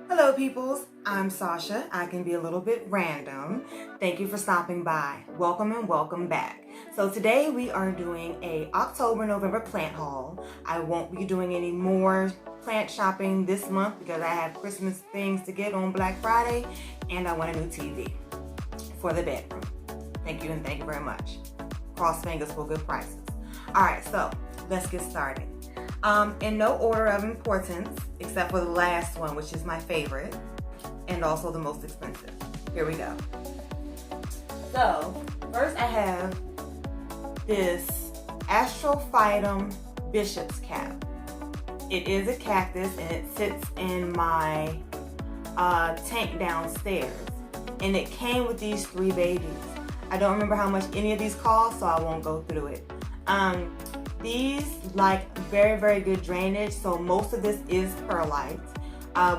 Hello peoples, I'm Sasha. I can be a little bit random. Thank you for stopping by. Welcome and welcome back. So today we are doing a October-November plant haul. I won't be doing any more plant shopping this month because I have Christmas things to get on Black Friday and I want a new TV for the bedroom. Thank you and thank you very much. Cross fingers for good prices. Alright, so let's get started. In no order of importance, except for the last one, which is my favorite, and also the most expensive. Here we go. So, first I have this Astrophytum Bishop's Cap. It is a cactus and it sits in my tank downstairs. And it came with these 3 babies. I don't remember how much any of these cost, so I won't go through it. These like very, very good drainage, so most of this is perlite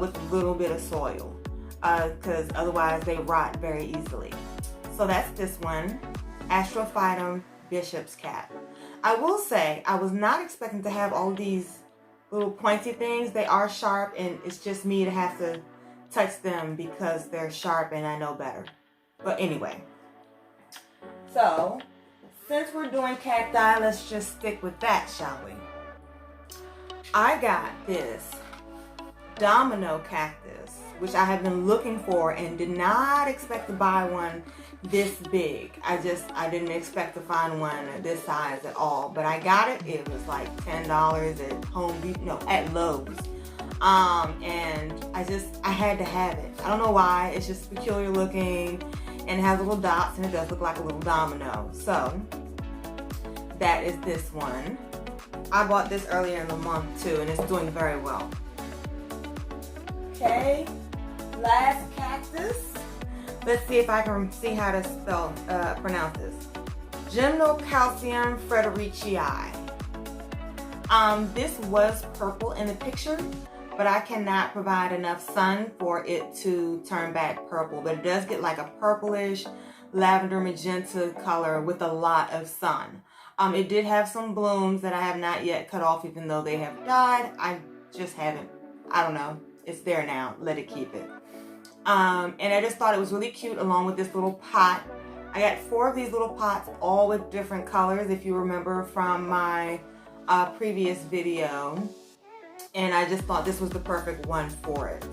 with a little bit of soil because otherwise they rot very easily. So that's this one, Astrophytum Bishop's Cap. I will say I was not expecting to have all these little pointy things. They are sharp and it's just me to have to touch them because they're sharp and I know better. But anyway, so since we're doing cacti, let's just stick with that, shall we? I got this domino cactus, which I have been looking for and did not expect to buy one this big. I didn't expect to find one this size at all, but I got it. It was like $10 at Home Depot, no, at Lowe's. And I had to have it. I don't know why, it's just peculiar looking. And it has little dots and it does look like a little domino. So that is this one. I bought this earlier in the month too and it's doing very well. Okay, last cactus. Let's see if I can see how to pronounce this. Gymnocalcium fredericii. This was purple in the picture, but I cannot provide enough sun for it to turn back purple. But it does get like a purplish, lavender magenta color with a lot of sun. It did have some blooms that I have not yet cut off even though they have died. I just haven't, I don't know. It's there now, let it keep it. And I just thought it was really cute along with this little pot. I got 4 of these little pots, all with different colors if you remember from my previous video. And I just thought this was the perfect one for it.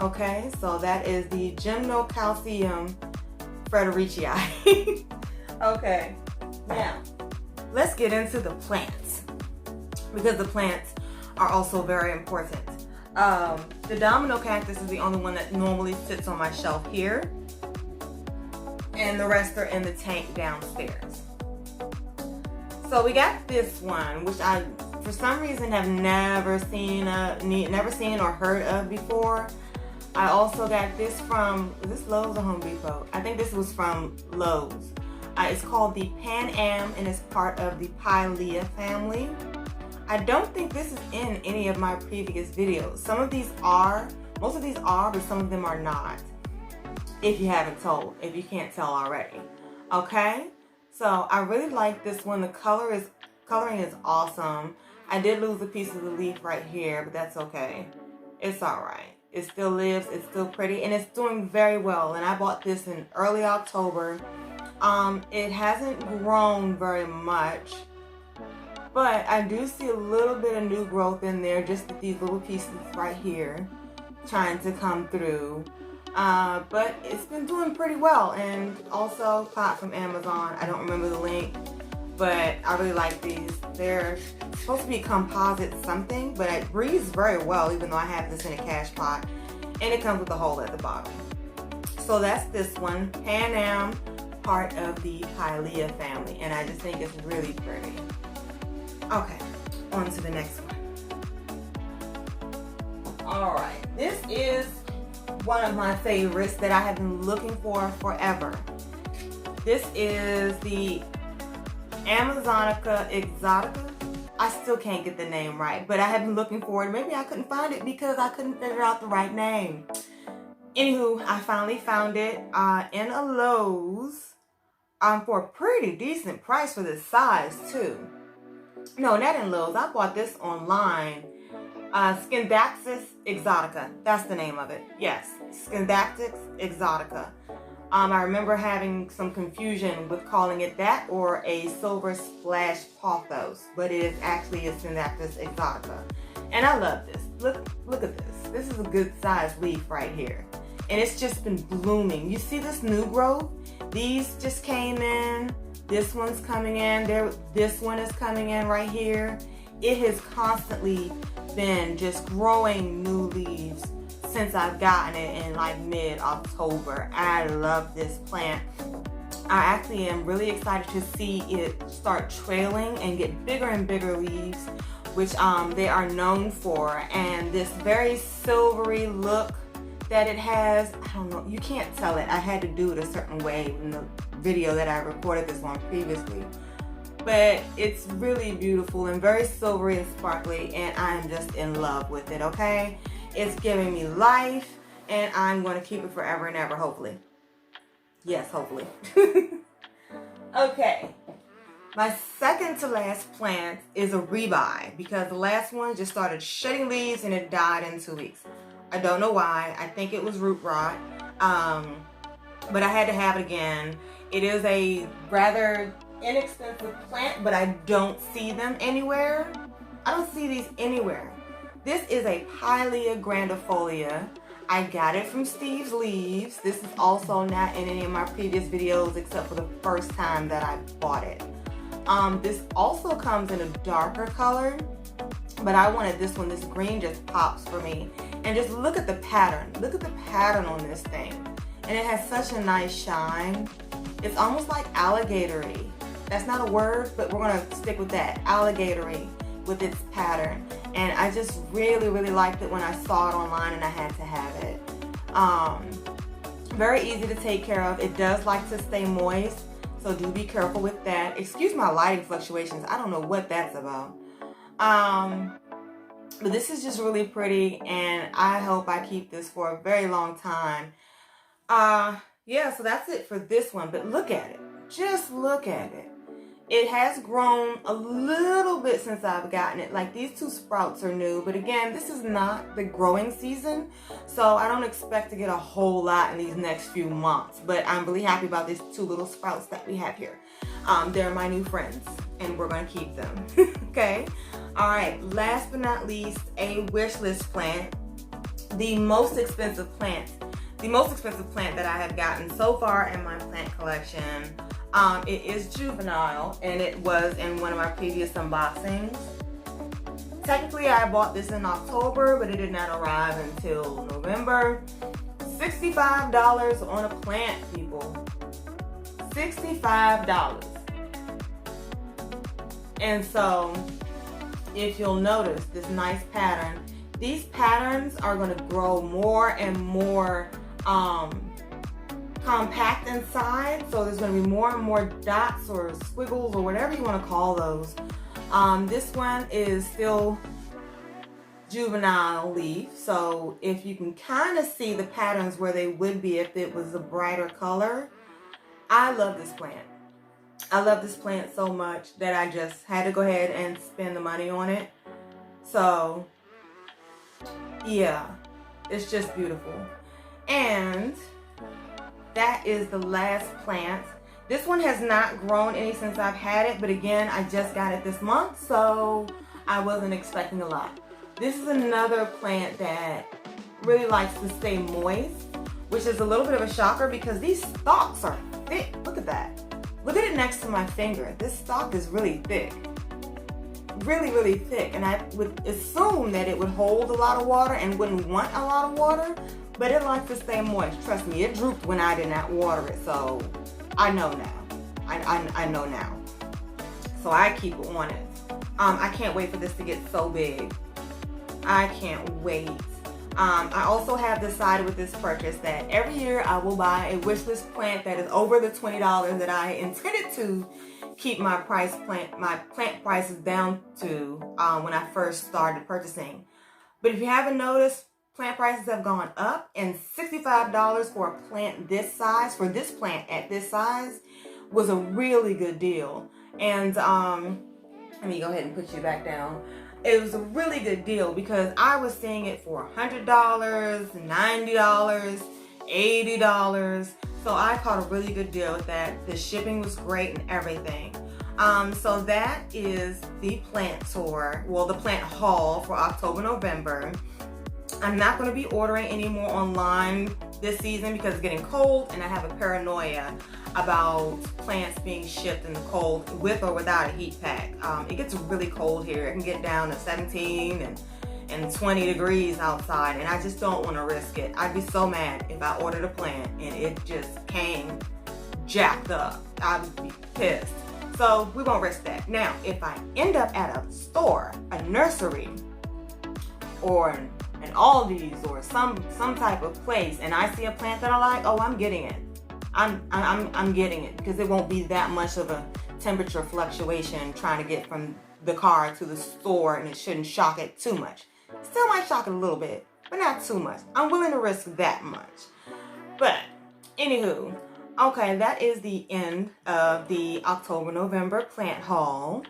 Okay, so that is the Gymnocalcium fredericii. Okay, now let's get into the plants because the plants are also very important. The domino cactus is the only one that normally sits on my shelf here, and the rest are in the tank downstairs. So we got this one, which I for some reason have never seen or heard of before. I also got this from, is this Lowe's or Home Depot? I think this was from Lowe's. It's called the Pan Am and it's part of the Pilea family. I don't think this is in any of my previous videos. Some of these are, most of these are, but some of them are not. If you can't tell already. Okay? So I really like this one. The coloring is awesome. I did lose a piece of the leaf right here, but that's okay. It's alright. It still lives, it's still pretty, and it's doing very well. And I bought this in early October. It hasn't grown very much, but I do see a little bit of new growth in there, just with these little pieces right here trying to come through. But it's been doing pretty well, and also pot from Amazon. I don't remember the link, but I really like these. They're supposed to be composite something, but it breathes very well even though I have this in a cash pot, and it comes with a hole at the bottom. So that's this one, Pan Am, part of the Pilea family, and I just think it's really pretty. Okay, on to the next one. Alright, this is one of my favorites that I have been looking for forever. This is the Amazonica exotica. I still can't get the name right, but I have been looking for it. Maybe I couldn't find it because I couldn't figure out the right name. Anywho, I finally found it in a Lowe's for a pretty decent price for this size too. No, not in Lowe's. I bought this online Scindapsus exotica. That's the name of it. Yes, Scindapsus exotica. I remember having some confusion with calling it that or a silver splash pothos, but it is actually a Scindapsus exotica. And I love this. Look at this. This is a good sized leaf right here. And it's just been blooming. You see this new growth? These just came in. This one's coming in. This one is coming in right here. It has constantly been just growing new leaves since I've gotten it in like mid-October. I love this plant. I actually am really excited to see it start trailing and get bigger and bigger leaves, which they are known for. And this very silvery look that it has, I don't know, you can't tell it. I had to do it a certain way in the video that I recorded this one previously. But it's really beautiful and very silvery and sparkly, and I'm just in love with it, okay? It's giving me life, and I'm going to keep it forever and ever, hopefully. Yes, hopefully. Okay. My second to last plant is a rebuy, because the last one just started shedding leaves and it died in 2 weeks. I don't know why. I think it was root rot, but I had to have it again. It is a rather inexpensive plant, but I don't see them anywhere. I don't see these anywhere. This is a Aggrandifolia. I got it from Steve's Leaves. This is also not in any of my previous videos except for the first time that I bought it. This also comes in a darker color, but I wanted this one. This green just pops for me. And just look at the pattern. Look at the pattern on this thing. And it has such a nice shine. It's almost like alligatory. That's not a word, but we're gonna stick with that. Alligatory with its pattern. And I just really, really liked it when I saw it online and I had to have it. Very easy to take care of. It does like to stay moist, so do be careful with that. Excuse my lighting fluctuations. I don't know what that's about. But this is just really pretty, and I hope I keep this for a very long time. Yeah, so that's it for this one, but look at it. Just look at it. It has grown a little bit since I've gotten it. Like, these two sprouts are new, but again, this is not the growing season, so I don't expect to get a whole lot in these next few months, but I'm really happy about these two little sprouts that we have here. They're my new friends, and we're gonna keep them. Okay? All right, last but not least, a Wishlist plant. The most expensive plant that I have gotten so far in my plant collection. It is juvenile, and it was in one of my previous unboxings. Technically, I bought this in October, but it did not arrive until November. $65 on a plant, people. $65. And so, if you'll notice this nice pattern, these patterns are going to grow more and more compact inside, so there's going to be more and more dots or squiggles or whatever you want to call those. This one is still juvenile leaf, so if you can kind of see the patterns where they would be if it was a brighter color. I love this plant. I love this plant so much that I just had to go ahead and spend the money on it. So yeah, it's just beautiful. And that is the last plant. This one has not grown any since I've had it, but again, I just got it this month, so I wasn't expecting a lot. This is another plant that really likes to stay moist, which is a little bit of a shocker because these stalks are thick. Look at that. Look at it next to my finger. This stalk is really thick. Really, really thick. And I would assume that it would hold a lot of water and wouldn't want a lot of water, but it likes to stay moist. Trust me, it drooped when I did not water it, so I know now. I know now. So I keep it on it. I can't wait for this to get so big. I can't wait. I also have decided with this purchase that every year I will buy a Wishlist plant that is over the $20 that I intended to keep my plant prices down to when I first started purchasing. But if you haven't noticed, plant prices have gone up, and $65 for a plant this size, for this plant at this size, was a really good deal. And let me go ahead and put you back down. it was a really good deal because I was seeing it for $100, $90, $80. So I caught a really good deal with that. The shipping was great and everything. So that is the plant tour, well, the plant haul for October, November. I'm not going to be ordering any more online this season because it's getting cold and I have a paranoia about plants being shipped in the cold with or without a heat pack. It gets really cold here. It can get down to 17 and 20 degrees outside, and I just don't want to risk it. I'd be so mad if I ordered a plant and it just came jacked up. I would be pissed. So we won't risk that. Now, if I end up at a store, a nursery, or an Aldi's or some type of place, and I see a plant that I like, oh, I'm getting it. I'm getting it because it won't be that much of a temperature fluctuation trying to get from the car to the store, and it shouldn't shock it too much. Still might shock it a little bit, but not too much. I'm willing to risk that much. But anywho, okay, that is the end of the October-November plant haul.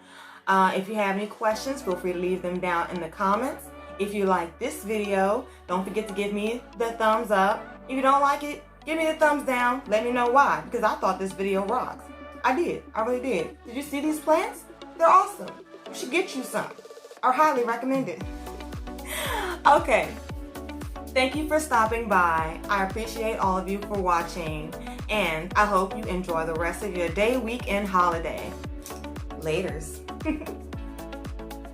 If you have any questions, feel free to leave them down in the comments. If you like this video, don't forget to give me the thumbs up. If you don't like it, give me the thumbs down. Let me know why, because I thought this video rocks. I did. I really did. Did you see these plants? They're awesome. You should get you some. I highly recommend it. Okay. Thank you for stopping by. I appreciate all of you for watching, and I hope you enjoy the rest of your day, week, and holiday. Laters.